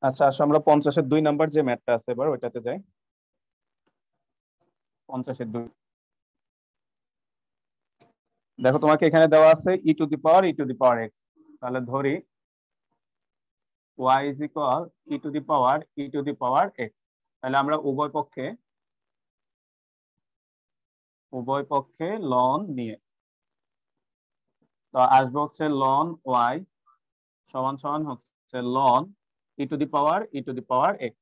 আচ্ছা আসো আমরা 50-এর 2 নাম্বার যে ম্যাথটা আছে এবার ওইটাতে যাই। 50-এর 2 দেখো তোমাকে এখানে দেওয়া আছে e to the power x। তাহলে ধরি y is equal e to the power x। তাহলে আমরা উভয় পক্ষে লন নিয়ে তো আসবে হচ্ছে লন y সমান সমান হচ্ছে ln e to the power x।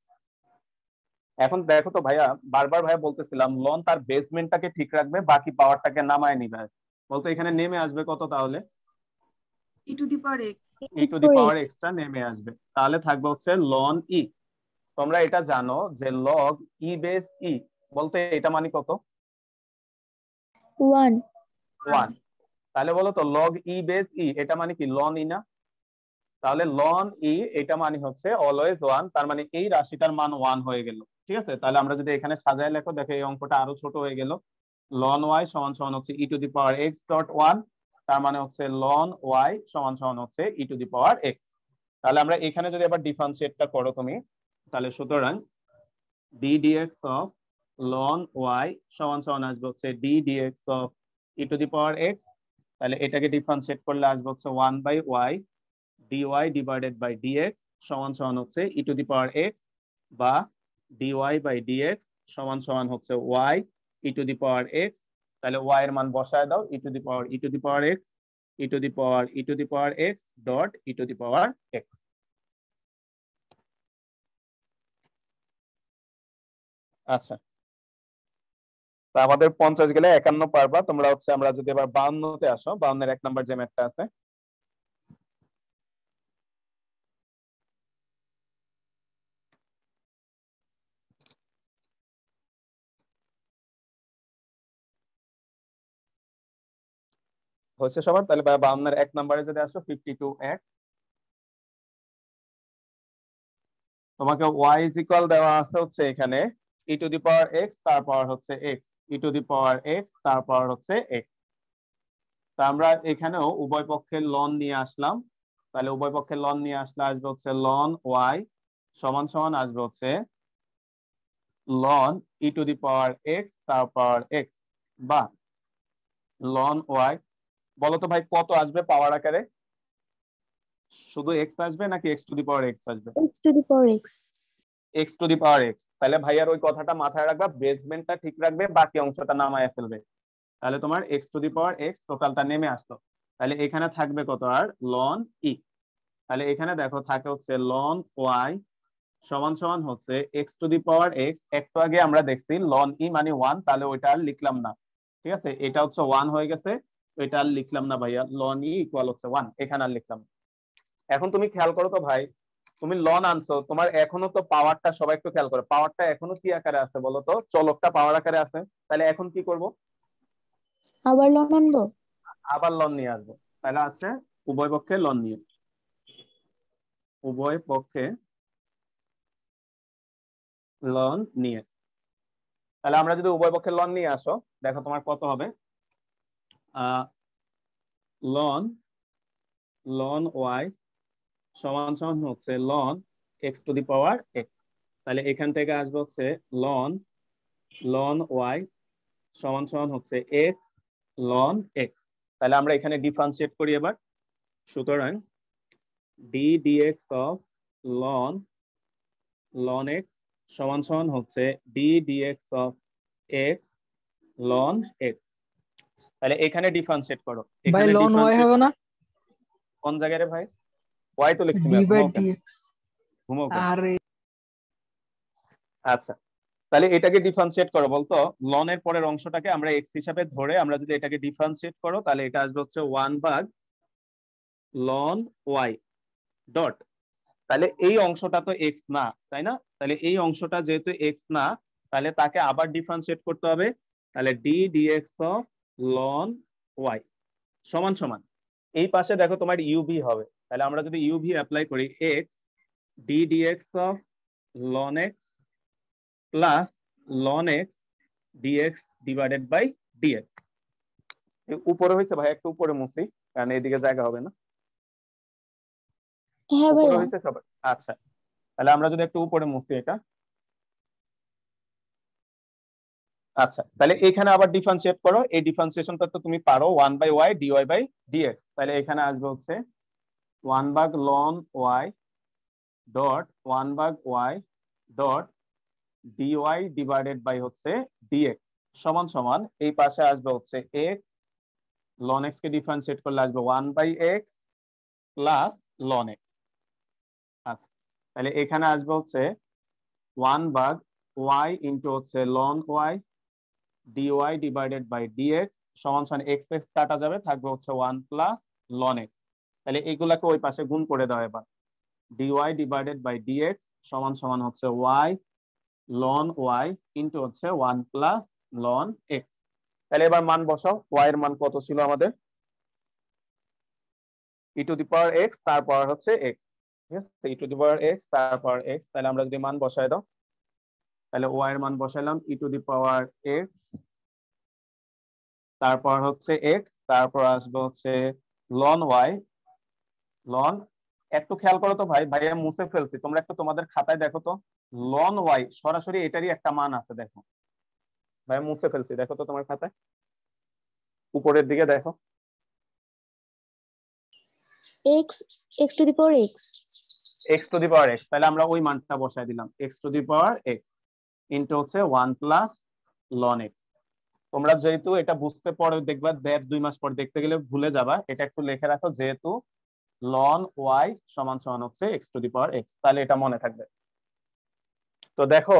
এখন দেখো তো ভাইয়া, বারবার ভাইয়া বলতেছিলাম লন তার বেসমেন্টটাকে ঠিক রাখবে, বাকি পাওয়ারটাকে নামায় নিবে। বলতো এখানে নেমে আসবে কত তাহলে? e to the power x. e to the power x টা নেমে আসবে, তাহলে থাকবে হচ্ছে লন ই। তোমরা এটা জানো যে লগ ই বেস ই বলতে এটা মানে কত? 1 1। তাহলে বলো তো লগ ই বেস ই এটা মানে কি লন ই না? তাহলে লন ই এটা মানে হচ্ছে অলওয়েজ 1, তার মানে এই রাশিটার মান 1 হয়ে গেল। ঠিক আছে, তাহলে আমরা যদি এখানে সাজায় লেখো, দেখো এই অঙ্কটা আরো ছোট হয়ে গেল। লন ওয়াই সমান সমান হচ্ছে e to the power x.1, তার মানে হচ্ছে লন ওয়াই সমান সমান হচ্ছে e to the power x। তাহলে আমরা এখানে যদি আবার ডিফারেন্সিয়েটটা করো তুমি, তাহলে সুতরাং d dx of ln y সমান সমান আসবে হচ্ছে d dx of e to the power x। তাহলে এটাকে ডিফারেন্সিয়েট করলে আসবে হচ্ছে 1/y dy divided by dx সমান সমান হচ্ছে e to the power x, বা dy বাই dx সমান সমান হচ্ছে y e to the power x। তাহলে y এর মান বসায় দাও, e to the power e to the power x dot e to the power x। আচ্ছা, তা আমাদের 50 গেলে 51 পারবা তোমরা হচ্ছে। আমরা যদি এবার 52-তে আসো, 52-এর 1 নাম্বার যে ম্যাথটা আছে, হচ্ছে সবার? তাহলে 52-এর 1 নাম্বারে যদি আসো 52 তোমাকে y ইজ ইকুয়াল দেওয়া আছে হচ্ছে এখানে e to the power x, তার পাওয়ার হচ্ছে x, e to the power x তার পাওয়ার হচ্ছে x। তা আমরা এখানেও উভয় পক্ষের লন নিয়ে আসলাম। তাহলে উভয় পক্ষের লন নিয়ে আসলে আসবে হচ্ছে লন y সমান সমান আসবে হচ্ছে ln e to the power x তার পাওয়ার x, বা লন y। বলো তো ভাই কত আসবে পাওয়ার আকারে? শুধু x আসবে নাকি x to the power x আসবে? x to the power x x to the power x। তাহলে ভাইয়ার ওই কথাটা মাথায় রাখবা, বেসমেন্টটা ঠিক রাখবে, বাকি অংশটা নামায় ফেলবে। তাহলে তোমার x to the power x টোটালটা নেমে আসলো। তাহলে এখানে থাকবে কত আর লন ই। তাহলে এখানে দেখো থাকে হচ্ছে লন ওয়াই সমান সমান হচ্ছে x to the power x। একটু আগে আমরা দেখছি লন ই মানে 1, তাহলে ওইটা আর লিখলাম না। ঠিক আছে, এটা হচ্ছে 1 হয়ে গেছে, ওইটা আর লিখলাম না ভাইয়া। লন ই ইকুয়াল হচ্ছে 1, এখানে আর লিখলাম না। এখন তুমি খেয়াল করো তো ভাই, তুমি লন আনছো, তোমার এখনো তো পাওয়ারটা, সবাই একটু খেয়াল করো, পাওয়ারটা এখনো কি আকারে আছে বলো তো? চলকটা পাওয়ার আকারে আছে। তাহলে এখন কি করব? আবার লন আনবো। আবার লন নিয়ে আসবো। তাহলে আছে উভয় পক্ষে লন নিয়ে, উভয় পক্ষে লন নিয়ে। তাহলে আমরা যদি উভয় পক্ষে লন নিয়ে আসো, দেখো তোমার কত হবে। লন লন ওয়াই সমান সমান হচ্ছে ln x to the power x। তাহলে এখান থেকে আসবে হচ্ছে লন লন ওয়াই সমান সমান হচ্ছে x লন x। তাহলে আমরা এখানে ডিফারেন্সিয়েট করি এবার। সুতরাং d dx of ln ln x সমান সমান হচ্ছে d dx of x ln x। তাহলে এখানে ডিফারেন্সিয়েট করো, ভাই এখানে লন ওয়াই ডিফারেন্সিয়েট হবে না? কোন জায়গায় রে ভাই? ওয়াই তো লিখছি ডি না, বাই ঘুমাও কেন? ডিএক্স। ঘুমাও কেন? আরে আচ্ছা, তাহলে এটাকে ডিফারেন্সিয়েট করো বলতো। লন এর পরের অংশটাকে আমরা এক্স হিসাবে ধরে আমরা যদি এটাকে ডিফারেন্সিয়েট করো, তাহলে এটা আসবে হচ্ছে 1 ভাগ লন ওয়াই ডট। তাহলে এই অংশটা তো এক্স না, তাই না? তাহলে এই অংশটা যেহেতু এক্স না, তাহলে তাকে আবার ডিফারেন্সিয়েট করতে হবে। তাহলে d dx of ln y সমান সমান এই পাশে দেখো তোমার ইউভি হবে। তাহলে আমরা যদি ইউভি অ্যাপ্লাই করি, x d dx of ln x plus ln x dx divided by dx. উপরে হয়েছে ভাই, একটু উপরে মুছি, কারণ এদিকে জায়গা হবে না। হ্যাঁ উপরে ভাইয়া। হয়েছে সবার? আচ্ছা, তাহলে আমরা যদি একটু উপরে মুছি এটা, আচ্ছা তাহলে এখানে আবার ডিফারেন্সিয়েট করো, এই ডিফারেন্সিয়েশনটা তো তুমি পারো 1/y dy/dx, তাহলে এখানে আসবে হচ্ছে 1/ln y dot 1/y dot dy divided by হচ্ছে dx সমান সমান এই পাশে আসবে হচ্ছে x, ln x কে ডিফারেন্সিয়েট করলে আসবে 1/x প্লাস ln x। আচ্ছা তাহলে এখানে আসবে হচ্ছে 1/y ইন্টু হচ্ছে ln y dy divided by dx সমান সমান x x কাটা যাবে, থাকবে হচ্ছে 1 প্লাস ln x। তাহলে এইগুলাকে ওই পাশে গুণ করে দাও এবার, dy ডিভাইডেড বাই dx সমান সমান হচ্ছে y ln y ইন্টু হচ্ছে 1 প্লাস ln x। তাহলে এবার মান বসাও, y এর মান কত ছিল আমাদের, e to the power x তারপর হচ্ছে x, ঠিক আছে, e to the power x তারপর x। তাহলে আমরা যদি মান বসাই দাও, তাহলে y এর মান বসাইলাম e to the power x তারপর হচ্ছে x, তারপর আসবে হচ্ছে ln y ln, একটু খেয়াল করো তো ভাই, ভাইয়া মুছে ফেলছি, তোমরা একটু তোমাদের খাতায় দেখো তো, ln y সরাসরি এটারই একটা মান আছে দেখো, ভাইয়া মুছে ফেলছি দেখো তো তোমার খাতায় উপরের দিকে দেখো, x x to the power x x to the power x, তাহলে আমরা ওই মানটা বসাই দিলাম x to the power x into হচ্ছে 1 প্লাস ln x। তোমরা যেহেতু এটা বুঝতে পরে দেখবা 1.5-2 মাস পর দেখতে গেলে ভুলে যাবা, এটা একটু লিখে রাখো, যেহেতু ln y সমান সমান হচ্ছে x to the power x, তাহলে এটা মনে থাকবে। তো দেখো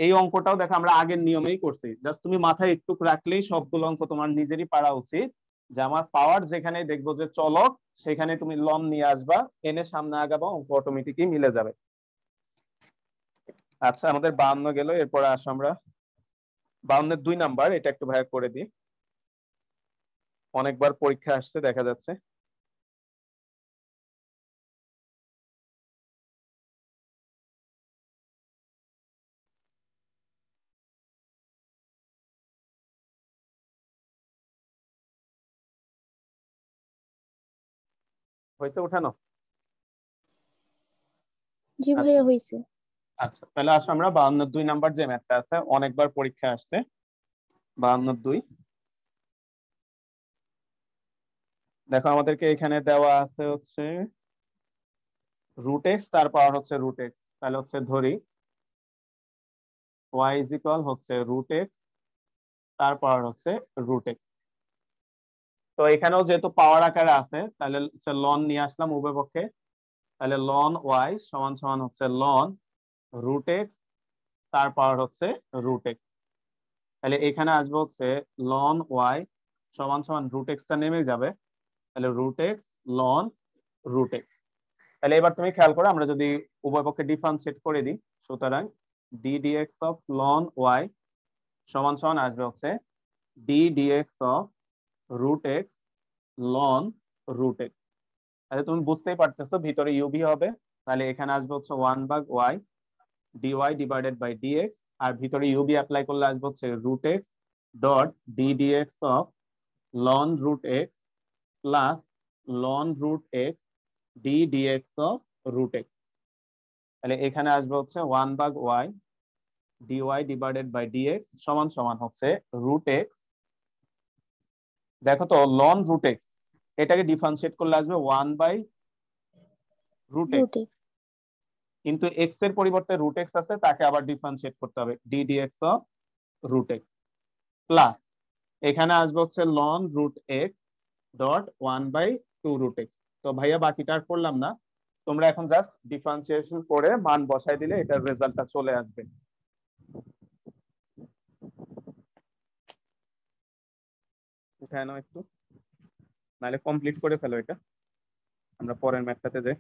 এই অঙ্কটাও দেখো আমরা আগের নিয়মেই করছি, জাস্ট তুমি মাথায় একটু রাখলেই সবগুলো অঙ্ক তোমার নিজেরই পারা উচিত, যে আমার পাওয়ার যেখানে দেখবো যে চলক সেখানে তুমি লন নিয়ে আসবা, এনে সামনে আগাবা, অঙ্ক অটোমেটিকই মিলে যাবে। আচ্ছা আমাদের 52 গেল, এরপরে আসো আমরা 52-এর 2 নাম্বার, এটা একটু ভাইয়া করে দিই, অনেকবার পরীক্ষা আসছে দেখা যাচ্ছে। হয়েছে উঠানো? জি আচ্ছা ভাইয়া হয়েছে। আচ্ছা তাহলে আসো আমরা 52-এর 2 নাম্বার যে ম্যাথটা আছে, অনেকবার পরীক্ষা আসছে, 52-এর 2 দেখো আমাদেরকে এখানে দেওয়া আছে হচ্ছে রুট এক্স তার পাওয়ার হচ্ছে রুট এক্স, তাহলে হচ্ছে ধরি y ইজ ইকুয়াল হচ্ছে রুট এক্স তার পাওয়ার হচ্ছে রুট এক্স। তো এখানেও যেহেতু পাওয়ার আকারে আছে তাহলে হচ্ছে লন নিয়ে আসলাম উভয় পক্ষে, তাহলে লন y সমান সমান হচ্ছে লন রুট এক্স তার পাওয়ার হচ্ছে রুট এক্স। তাহলে এখানে আসবে হচ্ছে লন y সমান সমান রুট এক্সটা নেমে যাবে, তাহলে root x ln root x. তাহলে এবার তুমি খেয়াল করো, আমরা যদি উভয় পক্ষে ডিফারেন্সিয়েট করে দিই, সুতরাং d dx of ln y সমান সমান আসবে হচ্ছে d dx of root x ln root x. তাহলে তুমি বুঝতেই পারতেছো ভিতরে ইউভি হবে, তাহলে এখানে আসবে হচ্ছে 1/y dy divided by dx, আর ভিতরে ইউভি অ্যাপ্লাই করলে আসবে হচ্ছে root x dot d dx of ln root x plus ln root x d dx of root x. তাহলে এখানে আসবে হচ্ছে 1/y dy divided by dx সমান সমান হচ্ছে রুট এক্স, দেখো তো লন রুট এক্স এটাকে ডিফারেন্সিয়েট করলে আসবে 1/রুট এক্স, root x কিন্তু এক্স এর পরিবর্তে রুট এক্স আছে, তাকে আবার ডিফারেন্সিয়েট করতে হবে d dx of root x plus এখানে আসবে হচ্ছে ln root x dot 1/2 root x. তো ভাইয়া বাকিটা আর করলাম না, তোমরা এখন জাস্ট ডিফারেন্সিয়েশন করে মান বসাই দিলে এটার রেজাল্টটা চলে আসবে। উঠায় নাও একটু, নাহলে কমপ্লিট করে ফেলো এটা, আমরা পরের ম্যাথটাতে যাই।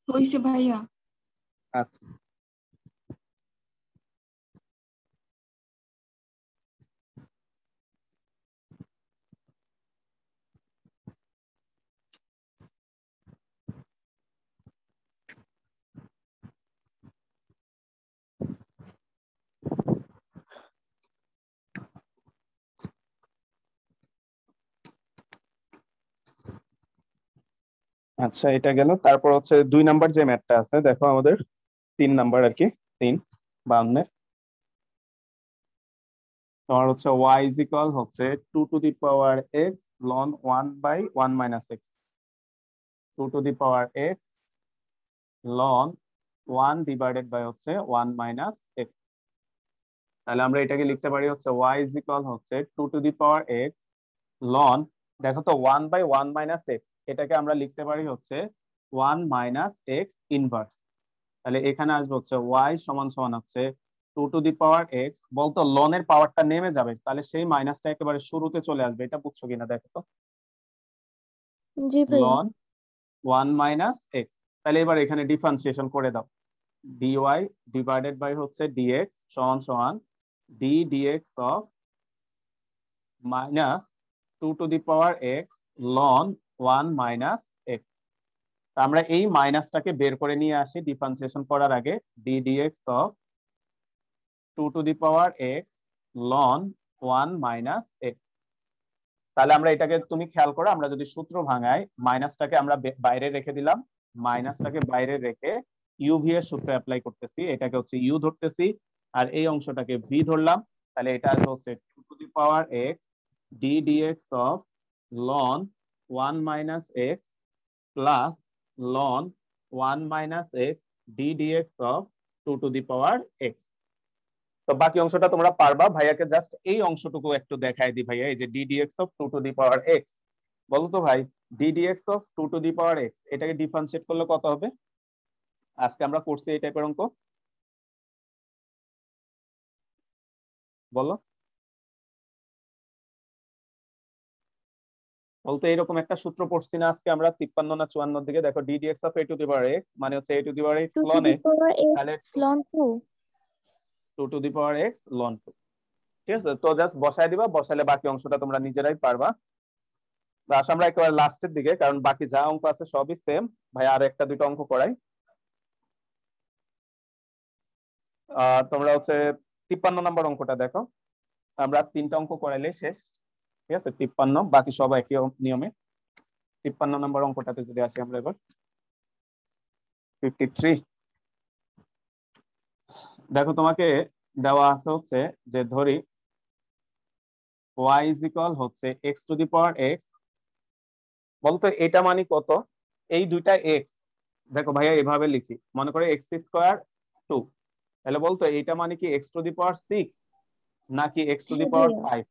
হয়েছে ভাইয়া। আচ্ছা আচ্ছা, এটা গেল। তারপর হচ্ছে 2 নাম্বার যে ম্যাথটা আছে, দেখো আমাদের 3 নাম্বার আর কি, 3 52 তোমার হচ্ছে y ইজ ইকুয়াল হচ্ছে 2 to the power x ln 1 by 1 minus x, 2 to the power x ln 1 divided by হচ্ছে 1 মাইনাস x। তাহলে আমরা এটাকে লিখতে পারি হচ্ছে y ইজ ইকুয়াল হচ্ছে 2 to the power x ln, দেখো তো 1 বাই 1 মাইনাস x, এটাকে আমরা লিখতে পারি হচ্ছে 1 মাইনাস x ইনভার্স। তাহলে এখানে আসবে হচ্ছে y সমান সমান হচ্ছে 2 টু দি পাওয়ার x, বলতো লন এর পাওয়ারটা নেমে যাবে, তাহলে সেই মাইনাসটা একেবারে শুরুতে চলে আসবে, এটা বুঝছো কিনা দেখো তো। জি ভাইয়া। লন 1 মাইনাস x, তাহলে এবার এখানে ডিফারেন্সিয়েশন করে দাও, dy ডিভাইডেড বাই হচ্ছে dx সমান সমান d dx of minus 2 to the power x ln 1 minus x। আমরা এই মাইনাসটাকে বের করে নিয়ে আসি ডিফারেন্সিয়েশন করার আগে, d dx of 2 to the power x ln 1 minus x। তাহলে আমরা এটাকে, তুমি খেয়াল করো, আমরা যদি সূত্র ভাঙাই, মাইনাসটাকে আমরা বাইরে রেখে দিলাম, মাইনাসটাকে বাইরে রেখে ইউভি এর সূত্র অ্যাপ্লাই করতেছি, এটাকে হচ্ছে ইউ ধরতেছি আর এই অংশটাকে ভি ধরলাম। তাহলে এটা আসবে হচ্ছে 2 to the power x d dx of ln 1 minus x plus ln 1 minus x d dx of 2 to the power x। তো বাকি অংশটা তোমরা পারবা, ভাইয়াকে জাস্ট এই অংশটুকু একটু দেখাই দিই ভাইয়া, এই যে d dx of 2 to the power x, বলো তো ভাই d dx of 2 to the power x এটাকে ডিফারেন্সিয়েট করলে কত হবে? আজকে আমরা করছি এই টাইপের অঙ্ক, বলো। বলতে এরকম একটা সূত্র পড়ছি না আজকে আমরা 53 না 54 দিকে, দেখো d dx of a two the power x মানে হচ্ছে a two the power x 2 to ln the a, power তাহলে x ln 2। 2 to the power x ln 2। ঠিক আছে, তো জাস্ট বসায় দিবা, বসালে বাকি অংশটা তোমরা নিজেরাই পারবা। তো আসো আমরা একেবারে লাস্টের দিকে, কারণ বাকি যা অঙ্ক আছে সবই সেম। ভাই আর একটা দুটো অঙ্ক করাই। তোমরা হচ্ছে 53 নম্বর অঙ্কটা দেখো, আমরা 3টা অঙ্ক করাইলে শেষ। ঠিক আছে, 53, বাকি সব একই নিয়মে। 53 নম্বর অঙ্কটাতে যদি আসি আমরা এবার, 53 দেখো তোমাকে দেওয়া আছে হচ্ছে যে ধরি y ইজ ইকুয়াল হচ্ছে x to the power x, বলতো এটা মানে কত? এই দুইটা x, দেখো ভাইয়া এভাবে লিখি, মনে করে x স্কোয়ার 2, তাহলে বলতো এইটা মানে কি x টু দি পাওয়ার 6 নাকি x টু দি হ্যাঁ পাওয়ার ভাইয়া, 5?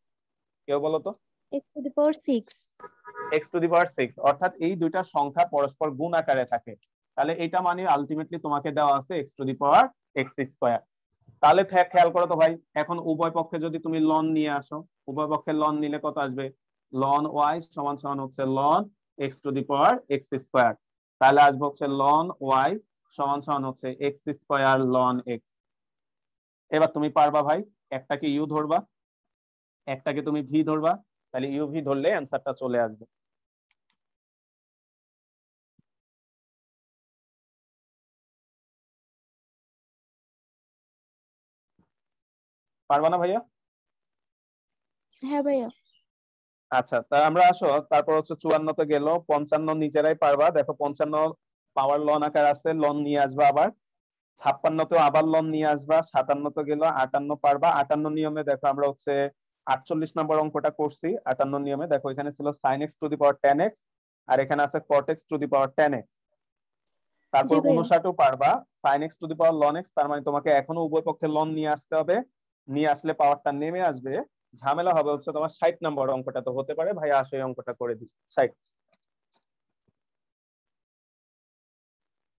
কেউ বলো তো। x to the power 6। x to the power 6, অর্থাৎ এই দুইটা সংখ্যা পরস্পর গুণ আকারে থাকে, তাহলে এটা মানে আলটিমেটলি তোমাকে দেওয়া আছে x to the power x square. তাহলে খেয়াল করো তো ভাই, এখন উভয় পক্ষে যদি তুমি লন নিয়ে আসো, উভয় পক্ষে লন নিলে কত আসবে? লন y সমান সমান হচ্ছে ln x to the power x square, তাহলে আসবে হচ্ছে লন y সমান সমান হচ্ছে x স্কোয়ার লন x। এবার তুমি পারবা ভাই, একটাকে ইউ ধরবা, একটাকে তুমি ভি ধরবা, তাহলে ইউ ভি ধরলে অ্যান্সারটা চলে আসবে। পারবা না ভাইয়া? হ্যাঁ ভাইয়া। আচ্ছা, তা আমরা আসো, তারপর হচ্ছে 54 তে গেল, 55 নিজেরাই পারবা, দেখো 55 পাওয়ার লন আকার আছে, লন নিয়ে আসবা আবার। 56 তেও আবার লন নিয়ে আসবা, 57 তে গেল, 58 পারবা। 58 নিয়মে দেখো আমরা হচ্ছে 48 নম্বর অঙ্কটা করছি। 58 নিয়মে দেখো এখানে ছিল sin x to the power 10x আর এখানে আছে cot x to the power 10x। তারপর জি ভাইয়া। 59ও পারবা, sin x to the power ln x, তার মানে তোমাকে এখনো উভয় পক্ষে লন নিয়ে আসতে হবে, নিয়ে আসলে পাওয়ারটা নেমে আসবে। ঝামেলা হবে হচ্ছে তোমার 60 নম্বর অঙ্কটা, তো হতে পারে ভাই আসো এই অঙ্কটা করে দিই 60।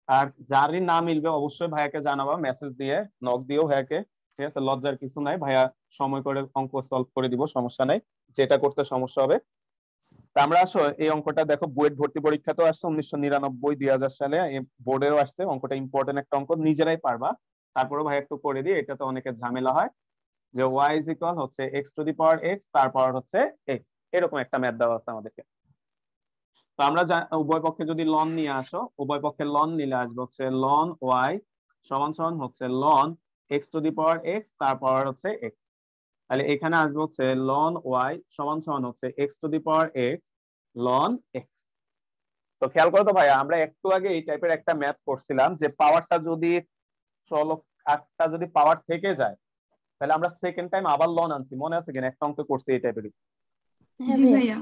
আর যারই না মিলবে অবশ্যই ভাইয়াকে জানাবা, মেসেজ দিয়ে নক দিও ভাইয়াকে। ঠিক আছে, লজ্জার কিছু নাই, ভাইয়া সময় করে অঙ্ক সলভ করে দিব, সমস্যা নাই, যেটা করতে সমস্যা হবে। তা আমরা আসো এই অঙ্কটা দেখো, বুয়েট ভর্তি পরীক্ষাতেও আসছে 1999 2000 সালে, বোর্ডেও আসছে, অঙ্কটা ইম্পর্টেন্ট একটা অঙ্ক, নিজেরাই পারবা। তারপরে ভাই একটু করে দিই, এটা তো অনেকের ঝামেলা হয়, যে y ইজ ইকুয়াল হচ্ছে x to the power x, তার পাওয়ার হচ্ছে x, এরকম একটা ম্যাথ দেওয়া আছে আমাদেরকে। তো আমরা উভয় পক্ষে যদি লন নিয়ে আসো, উভয় পক্ষে লন নিলে আসবে হচ্ছে লন y সমান সমান হচ্ছে ln x to the power x, তার পাওয়ার হচ্ছে x। তাহলে এখানে আসবে হচ্ছে লন y সমান সমান হচ্ছে x to the power x ln x। তো খেয়াল করো তো ভাইয়া, আমরা একটু আগে এই টাইপের একটা ম্যাথ করছিলাম যে পাওয়ারটা যদি চলক একটা যদি পাওয়ার থেকে যায়, তাহলে আমরা সেকেন্ড টাইম আবার লন আনছি, মনে আছে কিনা? একটা অঙ্ক করছি এই টাইপের। হ্যাঁ জি ভাইয়া। ভাইয়া।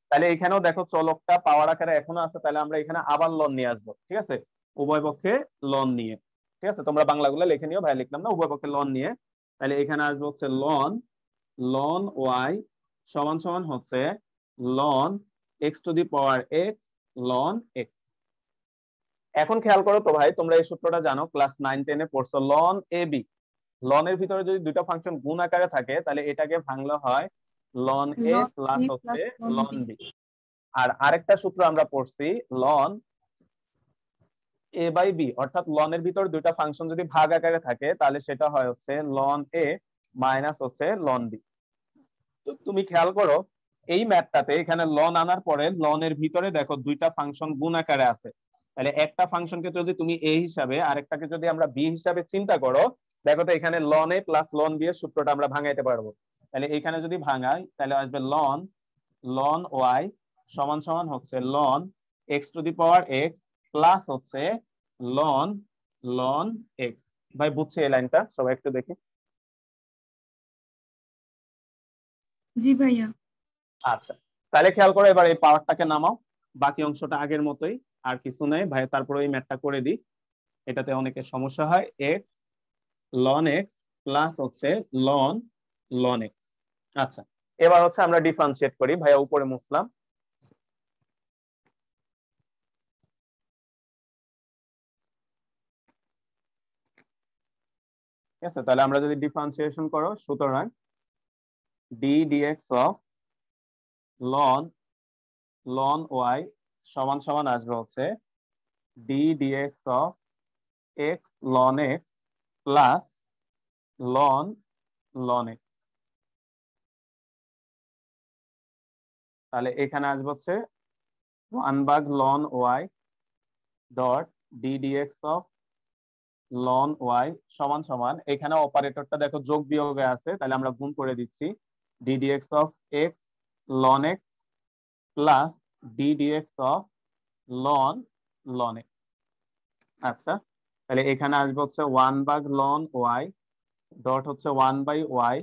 তাহলে এখানেও দেখো চলকটা পাওয়ার আকারে এখনো আছে, তাহলে আমরা এখানে আবার লন নিয়ে আসবো, ঠিক আছে? উভয় পক্ষে লন নিয়ে, ঠিক আছে? তোমরা বাংলাগুলো লিখে নিও, ভাই লিখলাম না, উভয় পক্ষে লন নিয়ে। তাহলে এখানে আসবে হচ্ছে লন লন ওয়াই সমান সমান হচ্ছে ln x to the power x ln x. এখন খেয়াল করো তো ভাই, তোমরা এই সূত্রটা জানো, ক্লাস 9-10 এ পড়ছো। লন এ বি, লনের ভিতরে যদি দুইটা ফাংশন গুণ আকারে থাকে, তাহলে এটাকে ভাঙলে হয় ln a ln plus a হচ্ছে plus ln ln b. B. আর আরেকটা সূত্র আমরা পড়ছি, লন এ বাই বি, অর্থাৎ লনের ভিতর দুইটা ফাংশন যদি ভাগ আকারে থাকে, তাহলে সেটা হয় হচ্ছে লন এ মাইনাস হচ্ছে লন বি। তো তুমি খেয়াল করো এই ম্যাথটাতে, এখানে লন আনার পরে লনের ভিতরে দেখো দুইটা ফাংশন গুণ আকারে আছে। তাহলে একটা ফাংশনকে যদি তুমি এ হিসাবে, আরেকটাকে যদি আমরা বি হিসাবে চিন্তা করো, দেখো তো এখানে লন এ প্লাস লন বি এর সূত্রটা আমরা ভাঙাইতে পারবো। তাহলে এখানে যদি ভাঙাই, তাহলে আসবে লন লন ওয়াই সমান সমান হচ্ছে ln x to the power x plus হচ্ছে লন লন এক্স। ভাই বুঝছি এই লাইনটা? সবাই একটু দেখি। জি ভাইয়া। আচ্ছা, তাহলে খেয়াল করো এবার এই পাওয়ারটাকে নামাও, বাকি অংশটা আগের মতোই, আর কিছু নেই ভাই। তারপরে এই ম্যাথটা করে দিই, এটাতে অনেকের সমস্যা হয়। এক্স লন এক্স প্লাস হচ্ছে লন লন এক্স। আচ্ছা, এবার হচ্ছে আমরা ডিফারেন্সিয়েট করি। ভাইয়া উপরে মুছলাম। ঠিক আছে, তাহলে আমরা যদি ডিফারেন্সিয়েশন করো, সুতরাং d dx of ln ln y সমান সমান আসবে হচ্ছে d dx of x ln x plus ln ln x. তাহলে এখানে আসবে হচ্ছে 1 ভাগ ln y dot d dx of ln y সমান সমান, এখানে অপারেটরটা দেখো যোগ বিয়োগে আছে, তাহলে আমরা গুণ করে দিচ্ছি, d dx of x ln x plus d dx of ln ln x. আচ্ছা, তাহলে এখানে আসবে হচ্ছে 1 ভাগ লন ওয়াই ডট হচ্ছে 1/y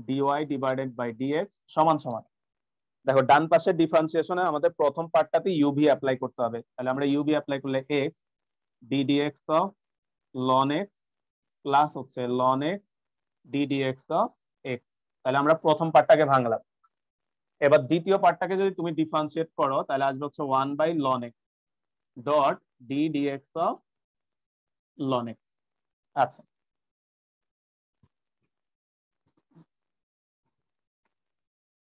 dy divided by dx সমান সমান, দেখো ডান পাশের ডিফারেন্সিয়েশনে আমাদের প্রথম পার্টটাতে ইউভি অ্যাপ্লাই করতে হবে। তাহলে আমরা ইউভি অ্যাপ্লাই করলে x d dx of ln x plus হচ্ছে ln x d dx of x. তাহলে আমরা প্রথম পার্টটাকে ভাঙলাম। এবার দ্বিতীয় পার্টটাকে যদি তুমি ডিফারেন্সিয়েট করো, তাহলে আসবে হচ্ছে 1/ln x dot d dx of ln x. আচ্ছা,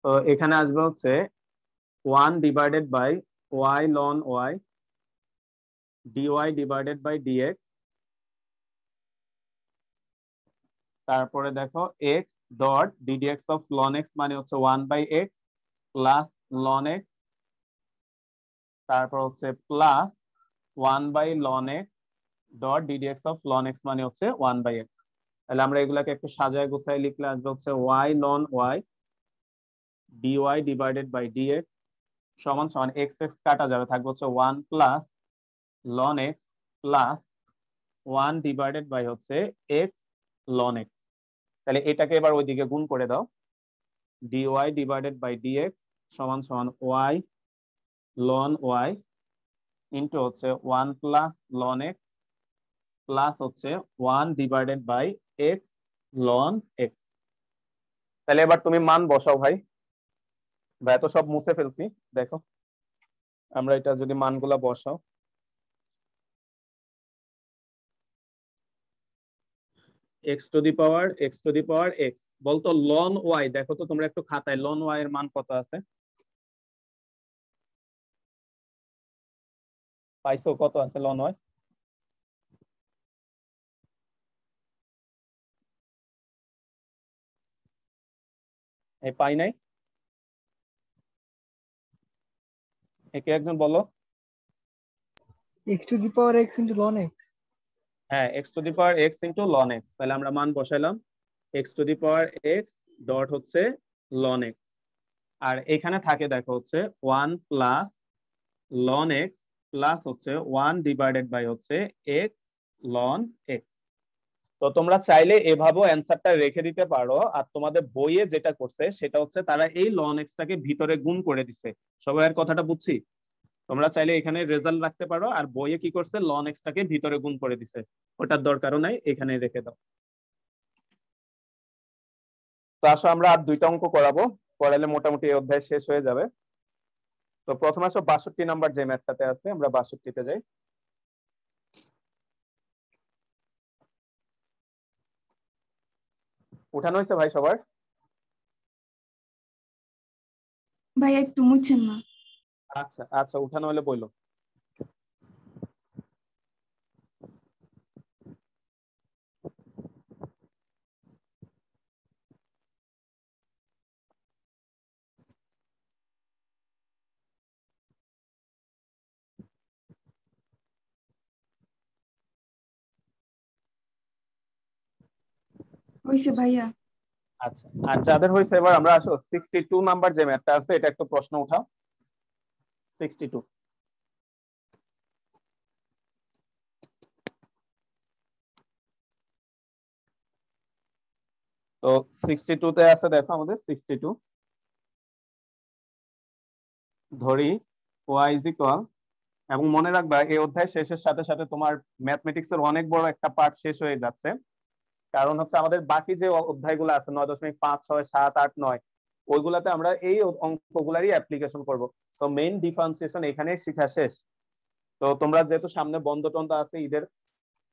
তো এখানে আসবে হচ্ছে 1/y ln y dy divided by dx. তারপরে দেখো x dot d dx of ln x মানে হচ্ছে 1/x প্লাস লন এক্স, তারপর হচ্ছে plus 1/ln x dot d dx of ln x মানে হচ্ছে 1/x। তাহলে আমরা এগুলাকে একটু সাজায় গোছায় লিখলে আসবে হচ্ছে y ln y dy divided by dx সমান সমান এক্স এক্স কাটা যাবে, থাকবে হচ্ছে 1 plus ln x plus 1 divided by হচ্ছে এক্স লন এক্স। তাহলে এটাকে এবার ওইদিকে গুণ করে দাও, dy ডিভাইডেড বাই ডিএক্স সমান সমান y ln y ইন্টু হচ্ছে 1 প্লাস লন এক্স প্লাস হচ্ছে 1 divided by x ln x. তাহলে এবার তুমি মান বসাও ভাই। ভাই তো সব মুছে ফেলছি, দেখো আমরা এটা যদি মানগুলা বসাও, x to the power x বলতো লন ওয়াই, দেখো তো তোমরা একটু খাতায় লন ওয়াই এর মান কত আছে পাইছো? কত আছে লন ওয়াই? এই পাই নাই, একে একজন বলো। x to the power x into ln x. হ্যাঁ, x to the power x into ln x. তাহলে আমরা মান বসাইলাম, x to the power x dot হচ্ছে লন এক্স, আর এখানে থাকে দেখো হচ্ছে 1 প্লাস লন এক্স প্লাস হচ্ছে 1 ডিভাইডেড বাই হচ্ছে এক্স লন এক্স। তো তোমরা চাইলে এভাবেও অ্যান্সারটা রেখে দিতে পারো, আর তোমাদের বইয়ে যেটা করছে সেটা হচ্ছে তারা এই লন এক্সটাকে ভিতরে গুণ করে দিছে। সবাইয়ের কথাটা বুঝছি? তোমরা চাইলে এখানে রেজাল্ট রাখতে পারো, আর বইয়ে কি করছে লন এক্সটাকে ভিতরে গুণ করে দিছে, ওটার দরকারও নাই, এখানে রেখে দাও। তো আসো আমরা আর দুইটা অঙ্ক করাবো, করালে মোটামুটি এই অধ্যায় শেষ হয়ে যাবে। তো প্রথমে আসো 62 নাম্বার যে ম্যাথটাতে আছে, আমরা 62তে যাই। উঠানো হয়েছে ভাই সবার? ভাইয়া একটু মুছেন না। আচ্ছা আচ্ছা, উঠানো হলে বললো। হয়েছে ভাইয়া। আচ্ছা, আর যাদের হয়েছে এবার আমরা আসো 62 নাম্বার যে ম্যাথটা আছে, এটা একটু প্রশ্ন উঠাও। 62। তো 62 তে আছে, দেখো আমাদের 62 ধরি y ইজ ইকুয়াল, এবং মনে রাখবা এই অধ্যায় শেষের সাথে সাথে তোমার ম্যাথমেটিক্স এর অনেক বড় একটা পার্ট শেষ হয়ে যাচ্ছে। কারণ হচ্ছে আমাদের বাকি যে অধ্যায়গুলো আছে 9.5, 6, 7, 8, 9, ওইগুলাতে আমরা এই অঙ্কগুলারই অ্যাপ্লিকেশন করব। তো মেইন ডিফারেন্সিয়েশন এখানেই শেখা শেষ। তো তোমরা যেহেতু সামনে বন্ধ টন্ধ আছে ঈদের,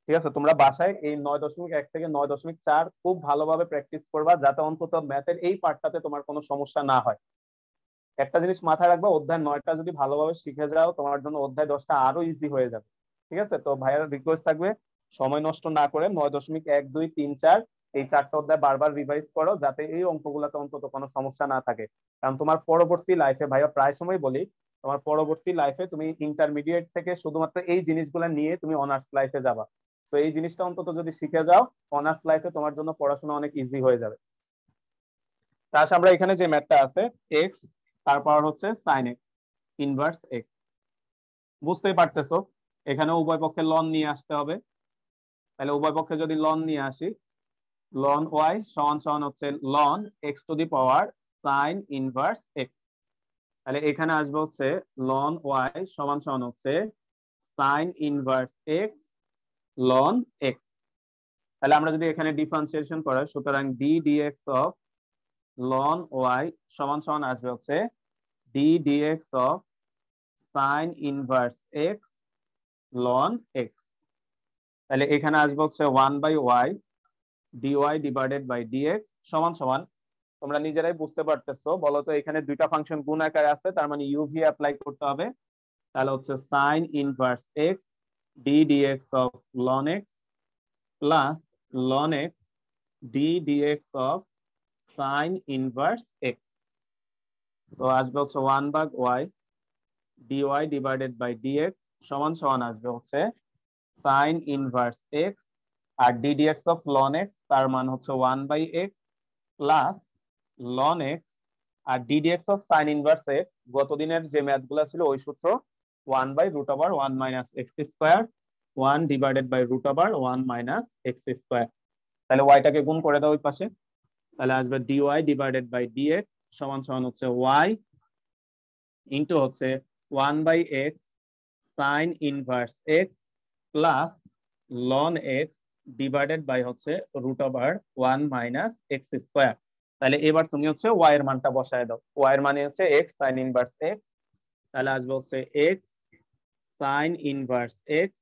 ঠিক আছে, তোমরা বাসায় এই 9.1 থেকে 9.4 খুব ভালোভাবে প্র্যাকটিস করবা, যাতে অন্তত ম্যাথের এই পার্টটাতে তোমার কোনো সমস্যা না হয়। একটা জিনিস মাথায় রাখবা, অধ্যায় 9টা যদি ভালোভাবে শিখে যাও, তোমার জন্য অধ্যায় 10টা আরো ইজি হয়ে যাবে। ঠিক আছে, তো ভাইয়ার রিকোয়েস্ট থাকবে সময় নষ্ট না করে 9.1, 2, 3, 4 এই 4টা অধ্যায় বারবার রিভাইজ করো, যাতে এই অঙ্কগুলোতে অন্তত কোনো সমস্যা না থাকে। কারণ তোমার পরবর্তী লাইফে, ভাইয়া প্রায় সময় বলি, তোমার পরবর্তী লাইফে তুমি ইন্টারমিডিয়েট থেকে শুধুমাত্র এই জিনিসগুলো নিয়ে তুমি অনার্স লাইফে যাবা। তো এই জিনিসটা অন্তত যদি শিখে যাও, অনার্স লাইফে তোমার জন্য পড়াশোনা অনেক ইজি হয়ে যাবে। তার আমরা এখানে যে ম্যাথটা আছে, এক্স তারপর হচ্ছে সাইন এক্স ইনভার্স এক্স, বুঝতেই পারতেছো এখানে উভয় পক্ষে লন নিয়ে আসতে হবে। তাহলে উভয় পক্ষে যদি লন নিয়ে আসি, লন ওয়াই সমান সমান হচ্ছে ln x to the power sine inverse x. তাহলে এখানে আসবে হচ্ছে লন ওয়াই সমান সমান হচ্ছে sine inverse x ln x. তাহলে আমরা যদি এখানে ডিফারেন্সিয়েশন করি, সুতরাং d dx of ln y সমান সমান আসবে হচ্ছে d dx of sine inverse x ln x. তাহলে এখানে আসবে হচ্ছে 1/y dy divided by dx সমান সমান, তোমরা নিজেরাই বুঝতে পারতেছো, বলো তো এখানে দুইটা ফাংশন গুণ আকারে আছে, তার মানে ইউভি অ্যাপ্লাই করতে হবে। তাহলে হচ্ছে sine inverse x d dx of ln x plus ln x d dx of sine inverse x. তো আসবে হচ্ছে 1/y dy divided by dx সমান সমান আসবে হচ্ছে সাইন ইনভার্স এক্স, আর ডিডিএক্স অফ লন এক্স তার মান হচ্ছে 1/x প্লাস লন এক্স, আর d dx of sine inverse x গতদিনের যে ম্যাথ গুলো ছিল ওই সূত্র 1/√1 minus x square 1 divided by √1 minus x square. তাহলে ওয়াইটাকে গুণ করে দাও ওই পাশে, তাহলে আসবে ডিওয়াই ডিভাইডেড বাই ডিএক্স সমান সমান হচ্ছে ওয়াই ইন্টু হচ্ছে 1/x sine inverse x plus ln x divided by হচ্ছে √1 মাইনাস এক্স স্কোয়ার। তাহলে এবার তুমি হচ্ছে ওয়াই এর মানটা বসায় দাও, ওয়াই এর মানে হচ্ছে এক্স সাইন ইনভার্স এক্স। তাহলে আসবে হচ্ছে x sine inverse x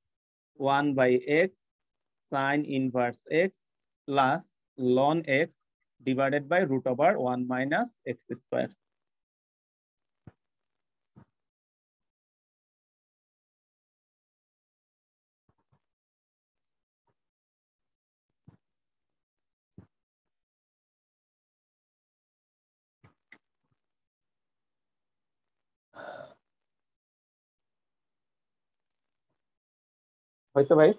1/x sine inverse x plus ln x divided by √1 minus x square. হয়েছে ভাই?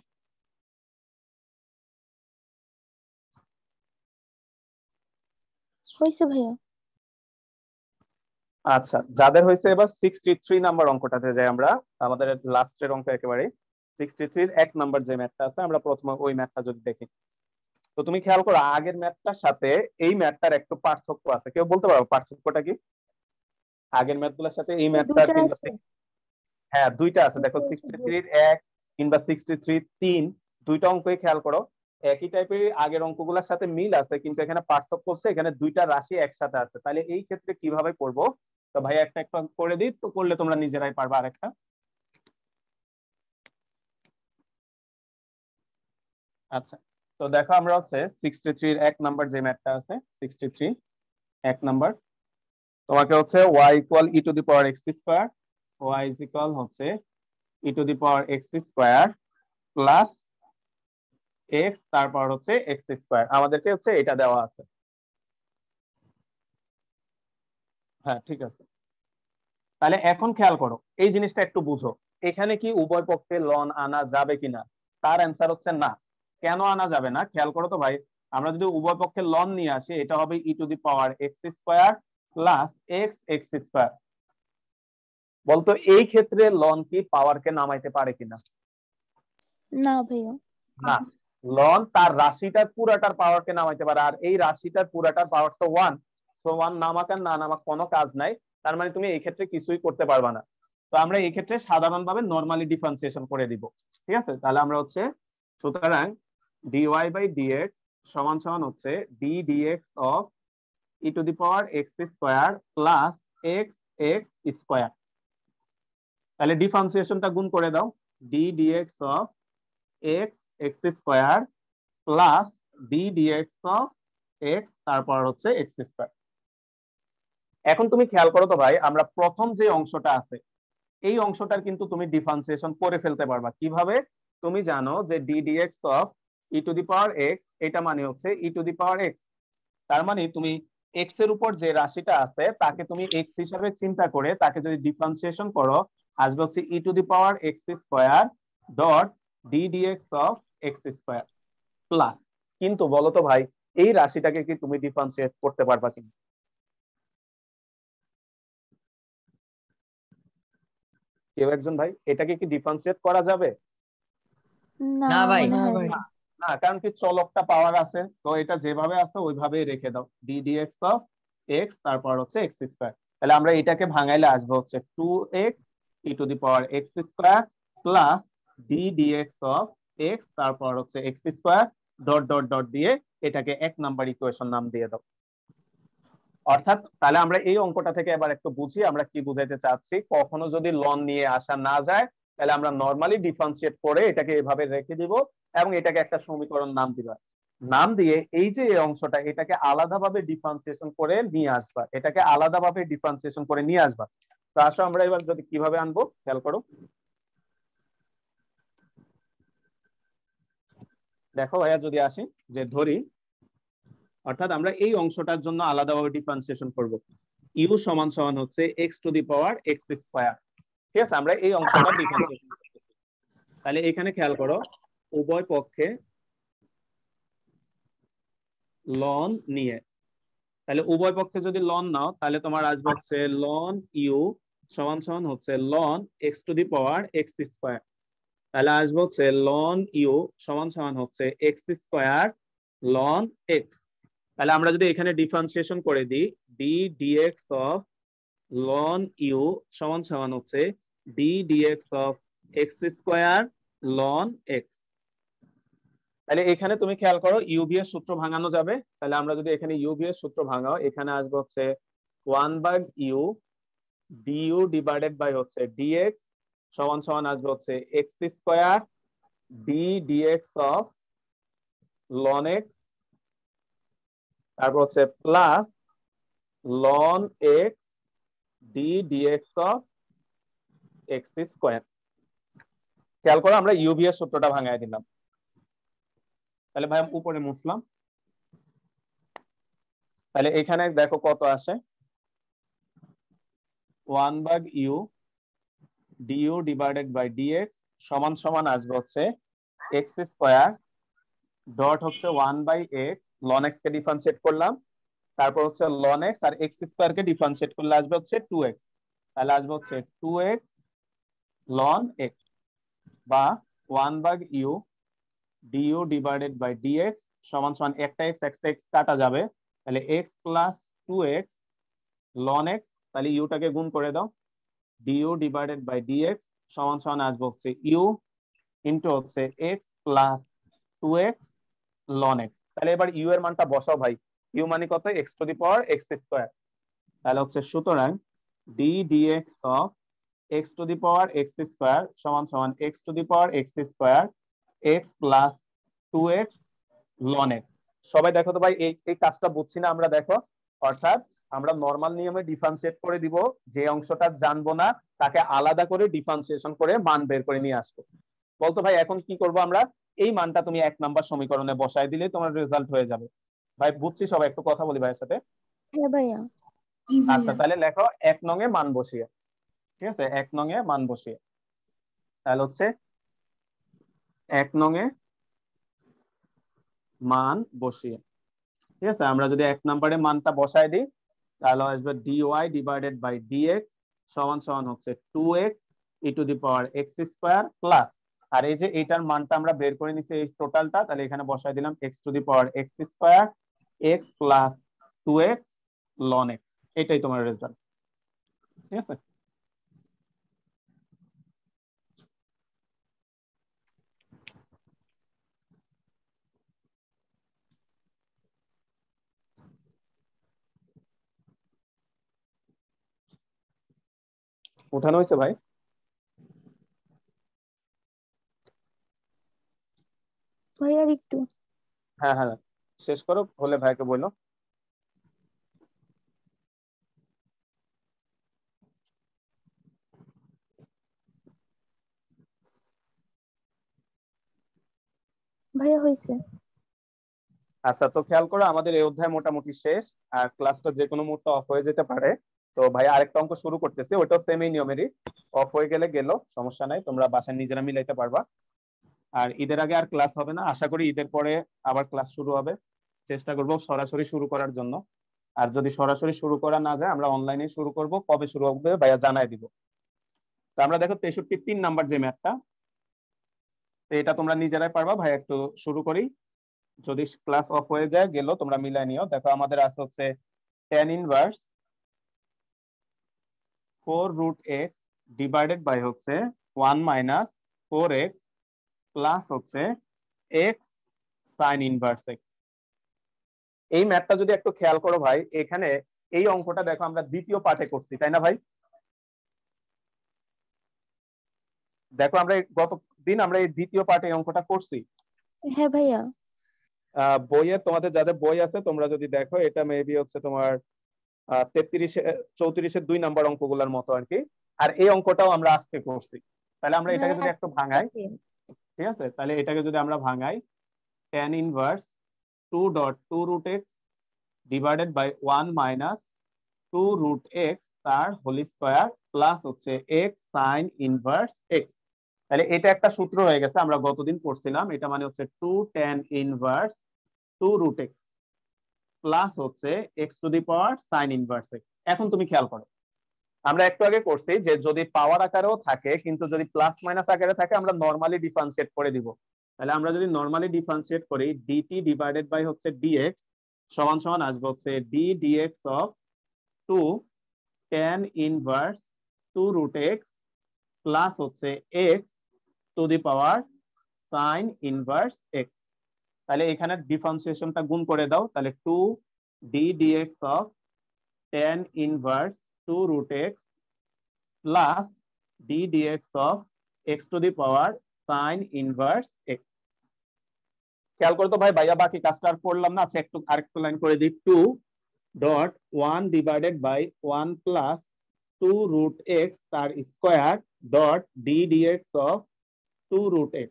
হয়েছে ভাইয়া। আচ্ছা, যাদের হয়েছে এবার 63 নাম্বার অঙ্কটাতে যাই আমরা, আমাদের লাস্টের অঙ্ক একেবারে 63 এর 1 নাম্বার যে ম্যাথটা আছে, আমরা প্রথমে ওই ম্যাথটা যদি দেখি। তো তুমি খেয়াল করো আগের ম্যাথটার সাথে এই ম্যাথটার একটু পার্থক্য আছে, কেউ বলতে পারো পার্থক্যটা কি? আগের ম্যাথগুলোর সাথে এই ম্যাথটার দুইটা কিংবা আছে, হ্যাঁ দুইটা আছে, দেখো দুইটা আছে 63 এর 1 কিংবা 63 3, দুইটা অঙ্কই খেয়াল করো একই টাইপের, আগের অঙ্কগুলোর সাথে মিল আছে, কিন্তু এখানে পার্থক্য হচ্ছে এখানে দুইটা রাশি একসাথে আছে। তাহলে এই ক্ষেত্রে কিভাবে করব? তো ভাই একটা একটা করে দিই, তো করলে তোমরা নিজেরাই পারবে আরেকটা। আচ্ছা, তো দেখো আমরা হচ্ছে 63 এর 1 নাম্বার যে ম্যাথটা আছে, 63 1 নাম্বার, তোমাকে হচ্ছে y equal e to the power x square, y is equal হচ্ছে e to the power x square plus x, তারপর হচ্ছে এক্স স্কোয়ার, আমাদেরকে হচ্ছে এটা দেওয়া আছে। হ্যাঁ ঠিক আছে, তাহলে এখন খেয়াল করো এই জিনিসটা একটু বুঝো, এখানে কি উভয় পক্ষে লন আনা যাবে কিনা? তার অ্যান্সার হচ্ছে না। কেন আনা যাবে না খেয়াল করো তো ভাই, আমরা যদি উভয় পক্ষে লন নিয়ে আসি, এটা হবে e to the power x square plus x x square. বলতো এই ক্ষেত্রে লন কি পাওয়ারকে নামাইতে পারে কিনা? না ভাইয়া। না, লন তার রাশিটার পুরাটার পাওয়ারকে নামাইতে পারে, আর এই রাশিটার পুরাটার পাওয়ার তো ওয়ান। সো ওয়ান নামাক আর না নামাক কোনো কাজ নাই, তার মানে তুমি এই ক্ষেত্রে কিছুই করতে পারবা না। তো আমরা এই ক্ষেত্রে সাধারণভাবে নরমালি ডিফারেন্সিয়েশন করে দিব। ঠিক আছে, তাহলে আমরা হচ্ছে সুতরাং ডিওয়াই বাই ডিএক্স সমান সমান হচ্ছে d dx of e to the power x square plus x x square. তাহলে ডিফারেন্সিয়েশনটা গুণ করে দাও, d dx of x x square plus d dx of x, তারপর হচ্ছে এক্স স্কোয়ার। এখন তুমি খেয়াল করো তো ভাই, আমরা প্রথম যে অংশটা আছে এই অংশটার কিন্তু তুমি ডিফারেন্সিয়েশন করে ফেলতে পারবা কিভাবে? তুমি জানো যে d dx of e to the power x, এটা মানে হচ্ছে e to the power x. তার মানে তুমি এক্স এর উপর যে রাশিটা আছে তাকে তুমি এক্স হিসাবে চিন্তা করে তাকে যদি ডিফারেন্সিয়েশন করো, আসবে হচ্ছে e to the power x square dot d dx of x square plus. কিন্তু বলো তো ভাই, এই রাশিটাকে কি তুমি ডিফারেন্সিয়েট করতে পারবা কিনা? কেউ একজন ভাই, এটাকে কি ডিফারেন্সিয়েট করা যাবে? না না ভাই। মনে না হয় ভাই। না। না, কারণ কি চলকটা পাওয়ার আছে, তো এটা যেভাবে আছে ওইভাবেই রেখে দাও, ডি ডিএক্স অফ এক্স তারপর হচ্ছে এক্স স্কোয়ার। তাহলে আমরা এটাকে ভাঙাইলে আসবে হচ্ছে 2x e to the power x square plus d dx of x তারপর হচ্ছে x square dot dot dot দিয়ে এটাকে 1 নাম্বার ইকুয়েশন নাম দিয়ে দাও। অর্থাৎ তাহলে আমরা এই অঙ্কটা থেকে এবার একটু বুঝি আমরা কি বুঝাইতে চাচ্ছি। কখনো যদি লন নিয়ে আসা না যায়, তাহলে আমরা নরমালি ডিফারেন্সিয়েট করে এটাকে এভাবে রেখে দিব এবং এটাকে একটা সমীকরণ নাম দিবা। নাম দিয়ে এই যে এই অংশটা এটাকে আলাদাভাবে ডিফারেন্সিয়েশন করে নিয়ে আসবা, এটাকে আলাদাভাবে ডিফারেন্সিয়েশন করে নিয়ে আসবা। তো আসো আমরা এবার যদি কিভাবে আনবো খেয়াল করো। দেখো ভাইয়া, যদি আসি যে ধরি, অর্থাৎ আমরা এই অংশটার জন্য আলাদাভাবে ডিফারেন্সিয়েশন করব, ইউ সমান সমান হচ্ছে x to the power x square. ঠিক আছে, আমরা এই অংশটা ডিফারেন্সিয়েশন করতেছি। তাহলে এখানে খেয়াল করো উভয় পক্ষে লন নিয়ে, তাহলে উভয় পক্ষে যদি লন নাও তাহলে তোমার আসবে হচ্ছে লন ইউ সমান সমান হচ্ছে ln x to the power x square. তাহলে আসবে হচ্ছে লন ইউ সমান সমান হচ্ছে এক্স স্কোয়ার লন এক্স। তাহলে আমরা যদি এখানে ডিফারেন্সিয়েশন করে দিই, d dx of ln u সমান সমান হচ্ছে d dx of x square ln x. তাহলে এখানে তুমি খেয়াল করো ইউবি এর সূত্র ভাঙানো যাবে। তাহলে আমরা যদি এখানে ইউবি এর সূত্র ভাঙাও, এখানে আসবে হচ্ছে 1/u ডিইউ ডিভাইডেড বাই হচ্ছে ডিএক্স সমান সমান আসবে হচ্ছে x square d dx of ln x, তারপর হচ্ছে plus ln x d dx of x square. খেয়াল করো আমরা ইউবি এর সূত্রটা ভাঙায় দিলাম। তাহলে ভাই উপরে মুছলাম, তাহলে এখানে দেখো কত আসে, 1/u du divided by dx সমান সমান আসবে হচ্ছে এক্স স্কোয়ার ডট হচ্ছে 1/x লন এক্স কে ডিফারেন্সিয়েট করলাম তারপর হচ্ছে ln x আর x স্কয়ার কে ডিফারেন্সিয়েট করলে আসবে হচ্ছে 2x, তাহলে আসবে হচ্ছে 2x ln x, বা 1/u du divided by dx সমান সমান একটা x একটা x কাটা যাবে, তাহলে x plus 2x ln x, তাহলে u টাকে গুণ করে দাও, du ডিভাইডেড বাই dx সমান সমান আসবে হচ্ছে u ইনটু হচ্ছে x plus 2x ln x। তাহলে এবার u এর মানটা বসাও ভাই, u মানে কত, x to the power x square, তাহলে হচ্ছে সুতরাং d dx of x to the power x square সমান সমান x to the power x square x plus 2x ln x। সবাই দেখো তো ভাই, এই কাজটা বুঝছি না আমরা, দেখো অর্থাৎ আমরা নরমাল নিয়মে ডিফারেন্সিয়েট করে দিব, যে অংশটা জানবো না তাকে আলাদা করে ডিফারেন্সিয়েশন করে মান বের করে নিয়ে আসবো। বলতো ভাই এখন কি করব আমরা, এই মানটা তুমি 1 নাম্বার সমীকরণে বসায় দিলে তোমার রেজাল্ট হয়ে যাবে। ভাই বুঝছি, সবাই একটু কথা বলি ভাইয়ের সাথে। হ্যাঁ ভাইয়া। জি আচ্ছা ভাইয়া। তাহলে লেখো 1 নং এ মান বসিয়ে, ঠিক আছে 1 নং এ মান বসিয়ে, তাহলে হচ্ছে 1 নং এ মান বসিয়ে, ঠিক আছে আমরা যদি 1 নম্বরে মানটা বসায় দিই তাহলে আসবে dy ডিভাইডেড বাই dx সমান সমান হচ্ছে 2x e to the power x square plus, আর এই যে এটার মানটা আমরা বের করে নিছি এই টোটালটা, তাহলে এখানে বসায় দিলাম x to the power x square x plus 2x ln x, এটাই তোমার রেজাল্ট, ঠিক আছে। উঠানো হয়েছে ভাই? ভাইয়া আর একটু। হ্যাঁ হ্যাঁ, শেষ করো হলে ভাইকে বলো। ভাইয়া হয়েছে। আচ্ছা তো খেয়াল করো, আমাদের এই অধ্যায় মোটামুটি শেষ, আর ক্লাসটা যে কোনো মুহূর্তে অফ হয়ে যেতে পারে। তো ভাই আরেকটা অঙ্ক শুরু করতেছি, ওইটাও সেম এই নিয়মেরই, অফ হয়ে গেলে গেল, সমস্যা নাই, তোমরা বাসায় নিজেরা মিলাইতে পারবা। আর ঈদের আগে আর ক্লাস হবে না, আশা করি ঈদের পরে আবার ক্লাস শুরু হবে, চেষ্টা করব সরাসরি শুরু করার জন্য। আর যদি সরাসরি শুরু করা না যায় আমরা অনলাইনে শুরু করব, কবে শুরু হবে ভাইয়া জানাই দিব। তো আমরা দেখো 63 নাম্বার যে ম্যাথটা, তো এটা তোমরা নিজেরাই পারবা, ভাই একটু শুরু করি, যদি ক্লাস অফ হয়ে যায় গেল তোমরা মিলাই নিও। দেখো আমাদের আছে হচ্ছে tan inverse 4√x divided by হচ্ছে 1 মাইনাস 4x প্লাস হচ্ছে x sin ইনভার্স x। এই ম্যাথটা যদি একটু খেয়াল করো ভাই, এখানে এই অঙ্কটা দেখো আমরা দ্বিতীয় পার্টে করছি, তাই না ভাই? দেখো আমরা গত দিন আমরা এই দ্বিতীয় পার্টে এই অঙ্কটা করছি। হ্যাঁ ভাইয়া। বইয়ের তোমাদের যাদের বই আছে তোমরা যদি দেখো, এটা মেবি হচ্ছে তোমার 34 2 নাম্বার অঙ্কগুলোর মতো আর কি। আর এই অঙ্কটাও আমরা আজকে করছি, তাহলে আমরা এটাকে ভাইয়া যদি একটু ভাঙাই, ঠিক আছে, তাহলে এটাকে যদি আমরা ভাঙাই, tan inverse 2.2√x divided by 1 minus 2√x তার হোল স্কয়ার প্লাস হচ্ছে x sin ইনভার্স x। তাহলে এটা একটা সূত্র হয়ে গেছে, আমরা গতদিন পড়ছিলাম, এটা মানে হচ্ছে 2 tan ইনভার্স 2√x প্লাস হচ্ছে x to the power sin inverse x। এখন তুমি খেয়াল করো, আমরা একটু আগে করছি যে যদি পাওয়ার আকারেও থাকে কিন্তু যদি প্লাস মাইনাস আকারে থাকে আমরা নরমালি ডিফারেন্সিয়েট করে দিব। তাহলে আমরা যদি নরমালি ডিফারেন্সিয়েট করি dt ডিভাইডেড বাই হচ্ছে dx সমান সমান আসবে হচ্ছে d dx of 2 tan inverse 2√x plus হচ্ছে x to the power sin inverse x। তাহলে এখানে ডিফারেন্সিয়েশনটা গুণ করে দাও, তাহলে 2 d dx of tan inverse 2√x plus d dx of x to the power sin inverse x। খেয়াল করো তো ভাই, ভাইয়া বাকি কাজটা আর করলাম না, আচ্ছা একটু আরেকটু লাইন করে দিই, 2.1 ডিভাইডেড বাই 1 প্লাস 2√x তার square dot d dx of 2√x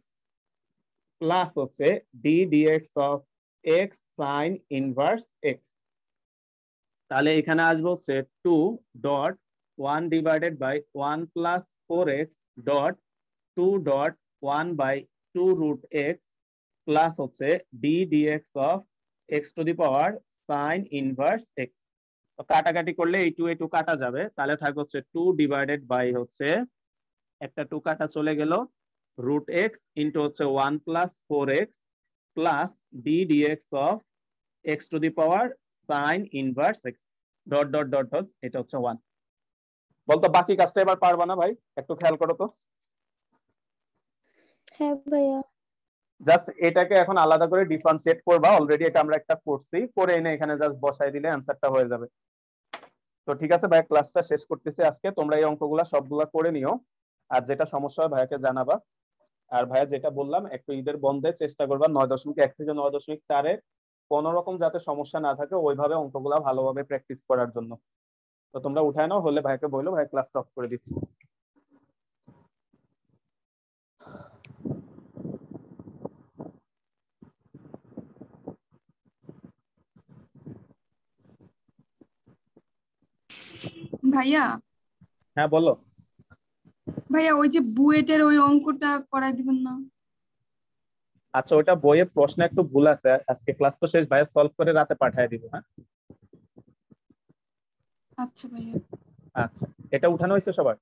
plus হচ্ছে d dx of x sin inverse x। তাহলে এখানে আসবে হচ্ছে 2.1 divided by 1 plus 4x dot 2.1 by 2√x plus হচ্ছে d dx of x to the power sine inverse x. তো কাটাকাটি করলে এই 2 এই 2 কাটা যাবে, তাহলে থাকবে হচ্ছে 2 ডিভাইডেড বাই হচ্ছে একটা 2 কাটা চলে গেল রুট এক্স ইন্টু হচ্ছে 1 plus 4x plus d dx of x to the power sine inverse x dot dot dot dot, এটা হচ্ছে 1। বলতো বাকি কাজটা এবার পারবা না ভাই? একটু খেয়াল করো তো। হ্যাঁ ভাইয়া। জাস্ট এটাকে এখন আলাদা করে ডিফারেন্সিয়েট করবা, অলরেডি এটা আমরা একটা করছি, করে এনে এখানে জাস্ট বসাই দিলে অ্যান্সারটা হয়ে যাবে। তো ঠিক আছে ভাই, ক্লাসটা শেষ করতেছি আজকে। তোমরা এই অঙ্কগুলা সবগুলা করে নিও, আর যেটা সমস্যা হয় ভাইয়াকে জানাবা। আর ভাইয়া যেটা বললাম, একটু ঈদের বন্ধে চেষ্টা করবা 9.1 থেকে 9.4 কোনো রকম যাতে সমস্যা না থাকে, ওইভাবে অঙ্কগুলা ভালোভাবে প্র্যাকটিস করার জন্য। তো তোমরা উঠায় নাও, হলে ভাইকে বললো, ভাই ক্লাস অফ করে দিচ্ছি। ভাইয়া হ্যাঁ বলো। ভাইয়া ওই যে বুয়েটের ওই অঙ্কটা করাই দিবেন না? আচ্ছা, ওটা বইয়ে প্রশ্ন একটু ভুল আছে, আজকে ক্লাস তো শেষ, ভাইয়া সলভ করে রাতে পাঠিয়ে দিব। হ্যাঁ আচ্ছা ভাইয়া। আচ্ছা, এটা উঠানো হয়েছে সবার?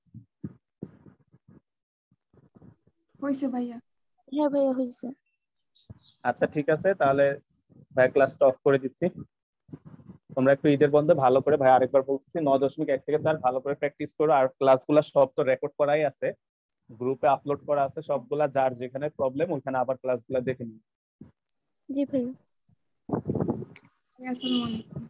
হয়েছে ভাইয়া। হ্যাঁ ভাইয়া হয়েছে। আচ্ছা ঠিক আছে, তাহলে ভাই ক্লাসটা অফ করে দিচ্ছি। তোমরা একটু ঈদের বন্ধে ভালো করে, ভাই আরেকবার বলতেছি, 9.1 থেকে 4 ভালো করে প্র্যাকটিস করো। আর ক্লাসগুলো সব তো রেকর্ড করাই আছে, গ্রুপে আপলোড করা আছে সবগুলা, যার যেখানে প্রবলেম ওইখানে আবার ক্লাসগুলো দেখে নিও। জি ভাইয়া। আসসালামু আলাইকুম।